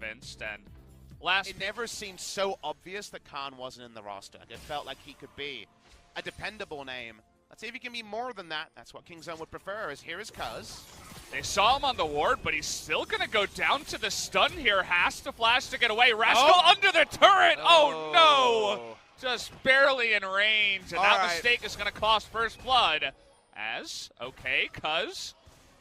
convinced. And last, it never seemed so obvious that Khan wasn't in the roster. It felt like he could be a dependable name. Let's see if he can be more than that. That's what Kingzone would prefer. Here is Cuz. They saw him on the ward, but he's still going to go down to the stun here. Has to flash to get away. Rascal under the turret. Oh, no. Just barely in range. And that mistake is going to cost first blood. Okay, Cuz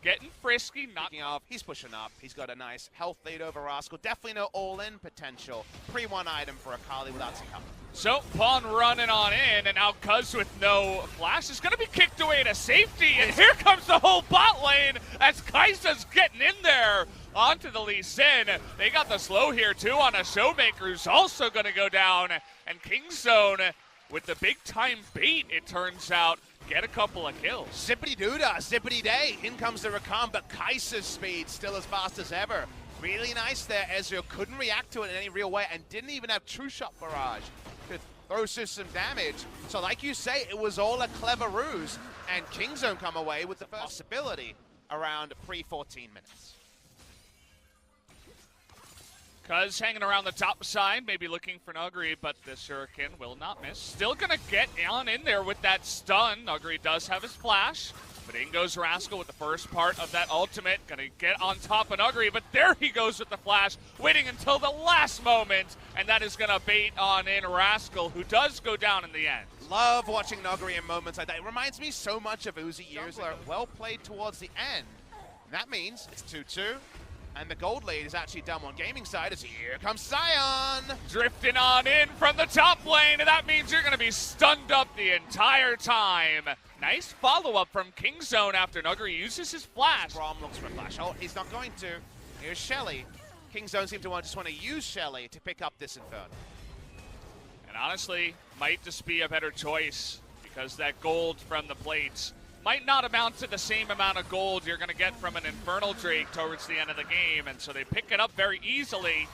getting frisky. Speaking of, he's pushing up. He's got a nice health lead over Rascal. Definitely no all-in potential. Pre-1 item for Akali without some cover. So, Pawn running on in, and now Cuz with no flash is going to be kicked away to safety, and here comes the whole bot lane as Kaisa's getting in there onto the Lee Sin. They got the slow here, too, on a Showmaker who's also going to go down, and Kingzone with the big-time bait, it turns out, get a couple of kills. Zippity-doo-dah, zippity-day. In comes the Rakan, but Kaisa's speed still as fast as ever. Really nice there. Ezreal couldn't react to it in any real way and didn't even have True Shot Barrage to throw some damage. So like you say, it was all a clever ruse, and Kingzone come away with the possibility around pre-14 minutes. Cuz hanging around the top side, maybe looking for Nuguri, but the Shuriken will not miss. Still gonna get on in there with that stun. Nuguri does have his flash, but in goes Rascal with the first part of that ultimate. Gonna get on top of Nuguri, but there he goes with the flash, waiting until the last moment, and that is gonna bait on in Rascal, who does go down in the end. Love watching Nuguri in moments like that. It reminds me so much of Uzi years ago. Well played towards the end. And that means it's 2-2. And the gold lead is actually done on gaming side as here comes Sion. Drifting on in from the top lane, and that means you're going to be stunned up the entire time. Nice follow-up from Kingzone after Nuguri uses his flash. Braum looks for a flash. Oh, he's not going to. Here's Shelly. Kingzone seems to just want to use Shelly to pick up this Inferno. And honestly, might just be a better choice because that gold from the plates might not amount to the same amount of gold you're going to get from an Infernal Drake towards the end of the game, and so they pick it up very easily.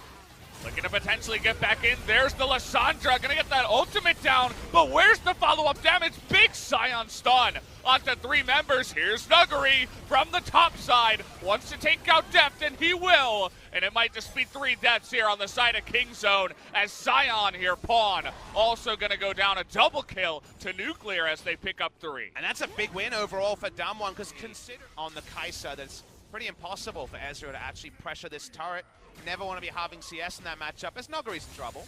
Looking to potentially get back in. There's the Lissandra, going to get that ultimate down, but where's the follow-up damage? Big Sion stun onto 3 members. Here's Nuguri from the top side. Wants to take out Deft, and he will. And it might just be 3 deaths here on the side of Kingzone as Sion here, Pawn, also going to go down a double kill to Nuclear as they pick up 3. And that's a big win overall for Damwon, because consider on the Kaisa that it's pretty impossible for Ezreal to actually pressure this turret. Never want to be having CS in that matchup as Nuguri's in trouble.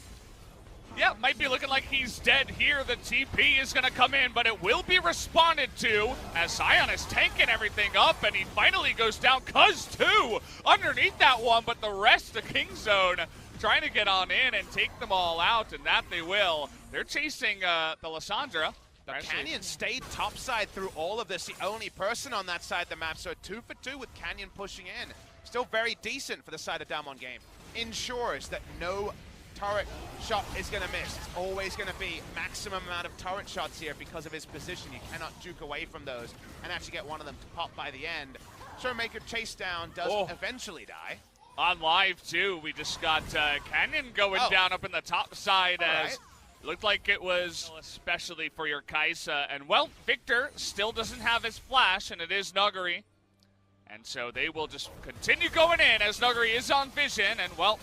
Yeah, might be looking like he's dead here. The TP is going to come in, but it will be responded to as Sion is tanking everything up, and he finally goes down. Cuz too underneath that one, but the rest of Kingzone trying to get on in and take them all out, and that they will. They're chasing the Lissandra. The Canyon stayed topside through all of this, the only person on that side of the map, so 2 for 2 with Canyon pushing in. Still very decent for the side of Damwon game. Ensures that no turret shot is going to miss. It's always going to be maximum amount of turret shots here because of his position. You cannot juke away from those and actually get one of them to pop by the end. Showmaker chase down does eventually die. On live too, we just got Canyon going down up in the top side as looked like it was especially for your Kaisa. And well, Victor still doesn't have his flash, and it is Nuguri. And so they will just continue going in as Nuguri is on vision. And well,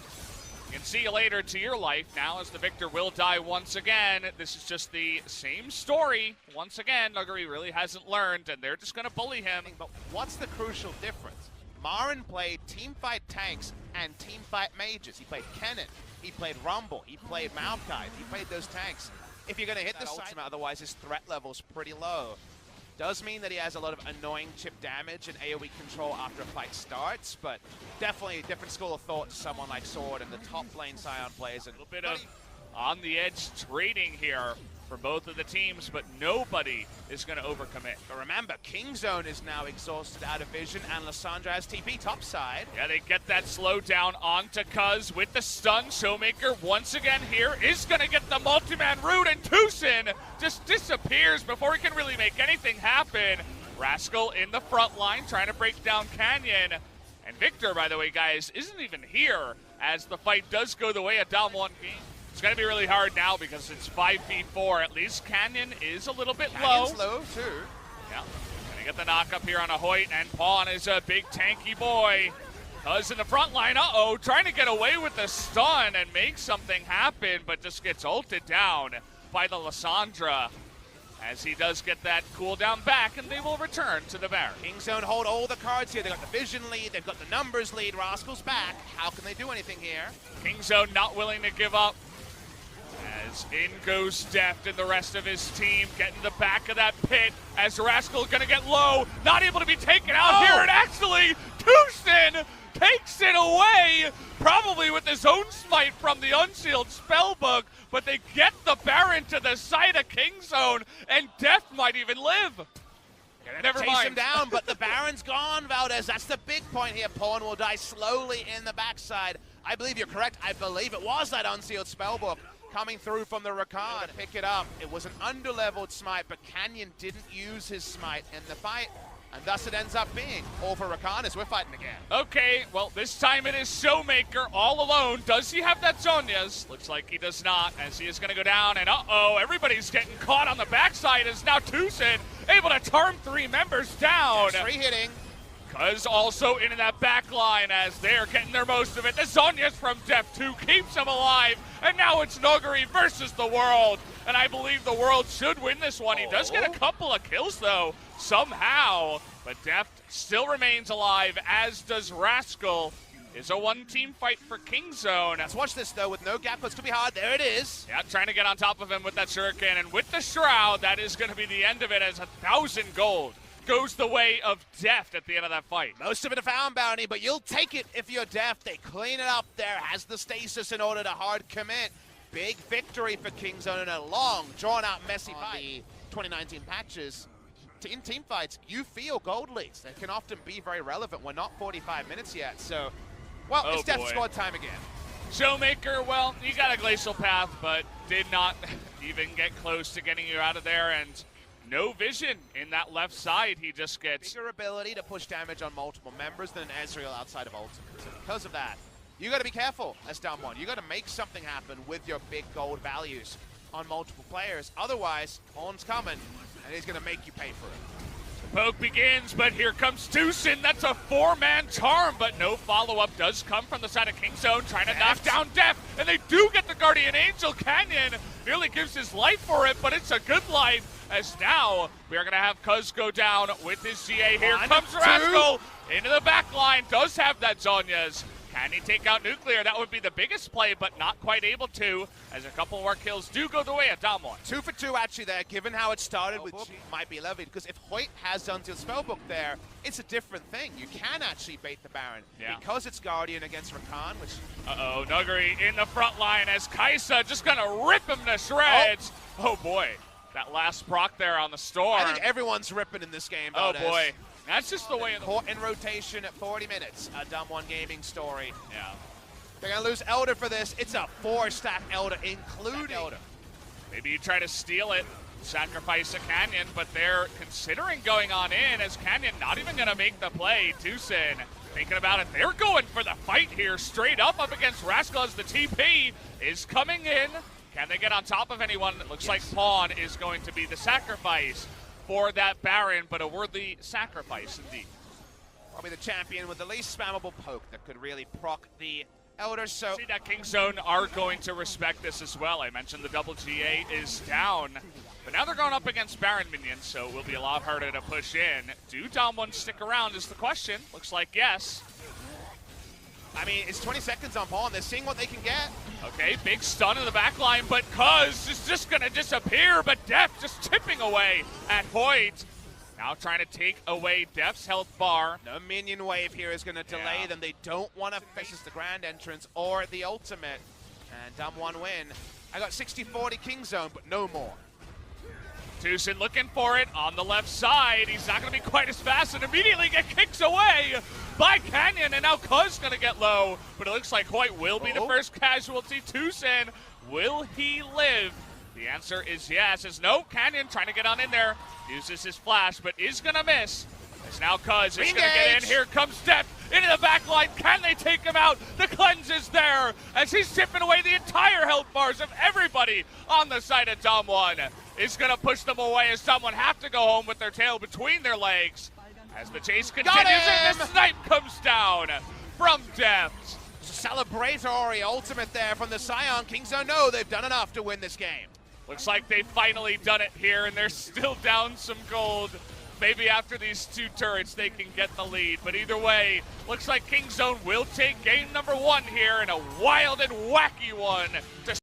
you can see you later to your life now as the Victor will die once again. This is just the same story. Once again, Nuguri really hasn't learned, and they're just going to bully him. But what's the crucial difference? Marin played teamfight tanks and teamfight mages. He played Kennen, he played Rumble, he played Maokai, he played those tanks. If you're going to hit the ultimate, otherwise his threat level's pretty low. Does mean that he has a lot of annoying chip damage and AoE control after a fight starts, but definitely a different school of thought to someone like Sword and the top lane Sion plays. A little bit of on-the-edge trading here for both of the teams, but nobody is going to overcommit. But remember, Kingzone is now exhausted out of vision, and Lissandra has TP topside. Yeah, they get that slow down onto Cuz with the stun. Showmaker once again here is going to get the multi-man root, and Tucson just disappears before he can really make anything happen. Rascal in the front line trying to break down Canyon. And Victor, by the way, guys, isn't even here as the fight does go the way of Damwon game. It's going to be really hard now because it's 5v4. At least Canyon is a little bit low too. Yeah, going to get the knock up here on a Hoyt, and Pawn is a big tanky boy. Cuz in the front line, uh-oh, trying to get away with the stun and make something happen, but just gets ulted down by the Lissandra. As he does get that cooldown back, and they will return to the Baron. Kingzone hold all the cards here. They've got the vision lead, they've got the numbers lead. Rascal's back. How can they do anything here? Kingzone not willing to give up. As in goes Deft and the rest of his team, getting the back of that pit. As Rascal gonna get low, not able to be taken out here, and actually, Tucson takes it away, probably with his own smite from the unsealed spellbook, but they get the Baron to the side of Kingzone, and Deft might even live. Never Chase mind. him down, but the Baron's gone, Valdez. That's the big point here. Pawn will die slowly in the backside. I believe you're correct. I believe it was that unsealed spellbook coming through from the Rakan. Pick it up. It was an underleveled smite, but Canyon didn't use his smite in the fight, and thus it ends up being all for Rakan as we're fighting again. Okay, well, this time it is Showmaker all alone. Does he have that Zhonya's? Looks like he does not, as he is going to go down, and uh-oh, everybody's getting caught on the backside as now Tucson able to turn 3 members down. Free hitting. Cuz also into that back line as they're getting their most of it. The Zhonya's from Deft 2 keeps him alive, and now it's Noguri versus the World, and I believe the World should win this one. He does get a couple of kills, though, somehow, but Deft still remains alive, as does Rascal. It's a 1-team fight for Kingzone. Let's watch this, though, with no gap. It's going to be hard. There it is. Yeah, trying to get on top of him with that shuriken, and with the Shroud, that is going to be the end of it, as 1,000 gold goes the way of Deft at the end of that fight. Most of it a found bounty, but you'll take it if you're Deft. They clean it up there, has the stasis in order to hard commit. Big victory for Kingzone in a long, drawn-out, messy fight. The 2019 patches, in team fights, you feel gold leads. They can often be very relevant. We're not 45 minutes yet, so, well, it's Deft squad time again. Showmaker, well, you got a glacial path, but did not even get close to getting you out of there, and no vision in that left side. He just gets bigger ability to push damage on multiple members than Ezreal outside of ultimate. So because of that, you got to be careful as down one. You got to make something happen with your big gold values on multiple players. Otherwise, Horn's coming, and he's going to make you pay for it. The poke begins, but here comes Tucson. That's a 4-man charm, but no follow-up does come from the side of Kingzone, trying to knock down Deft, and they do get the Guardian Angel. Canyon nearly gives his life for it, but it's a good life, as now we are going to have Cuz go down with his CA. Here comes Rascal into the back line, does have that Zhonya's. Can he take out Nuclear? That would be the biggest play, but not quite able to, as a couple more kills do go the way of Damwon. 2 for 2 actually there, given how it started with might be levied, because if Hoyt has Unsealed Spellbook there, it's a different thing. You can actually bait the Baron, because it's Guardian against Rakan, which... Uh-oh, Nuguri in the front line as Karsa just gonna rip him to shreds. Oh boy, that last proc there on the Storm. I think everyone's ripping in this game, Oh Valdez. boy. That's just the way of the... Caught in rotation at 40 minutes. A Dumb One Gaming story. Yeah. They're going to lose Elder for this. It's a 4-stack Elder, including Elder. Maybe you try to steal it, sacrifice a Canyon, but they're considering going on in, as Canyon not even going to make the play. Tucson thinking about it. They're going for the fight here, straight up against Rascal, as the TP is coming in. Can they get on top of anyone? It looks like Pawn is going to be the sacrifice for that Baron, but a worthy sacrifice indeed. Probably the champion with the least spammable poke that could really proc the Elder. So see that Kingzone are going to respect this as well. I mentioned the double GA is down, but now they're going up against Baron minions, so it will be a lot harder to push in. Do Damwon stick around is the question. Looks like yes. I mean, it's 20 seconds on Pawn. They're seeing what they can get. Okay, big stun in the back line, but Cuz is just going to disappear, but Deft just chipping away at Hoyt. Now trying to take away Deft's health bar. No minion wave here is going to delay them. They don't want to face the grand entrance or the ultimate. And Dumb One win. I got 60-40 Kingzone, but no more. Tucson looking for it on the left side. He's not going to be quite as fast, and immediately get kicked away by Canyon, and now Cuz going to get low, but it looks like Hoyt will be the first casualty. Tucson, will he live? The answer is yes, as no, Canyon trying to get on in there, uses his flash, but is going to miss. As now Cuz is going to get in. Here comes Deft into the back line. Can they take him out? The cleanse is there, as he's chipping away the entire health bars of everybody on the side of Damwon. Is going to push them away, as someone have to go home with their tail between their legs. As the chase continues and the snipe comes down from Deft. Celebratory ultimate there from the Scion. KingZone know they've done enough to win this game. Looks like they've finally done it here, and they're still down some gold. Maybe after these two turrets they can get the lead, but either way, looks like KingZone will take game number 1 here in a wild and wacky one to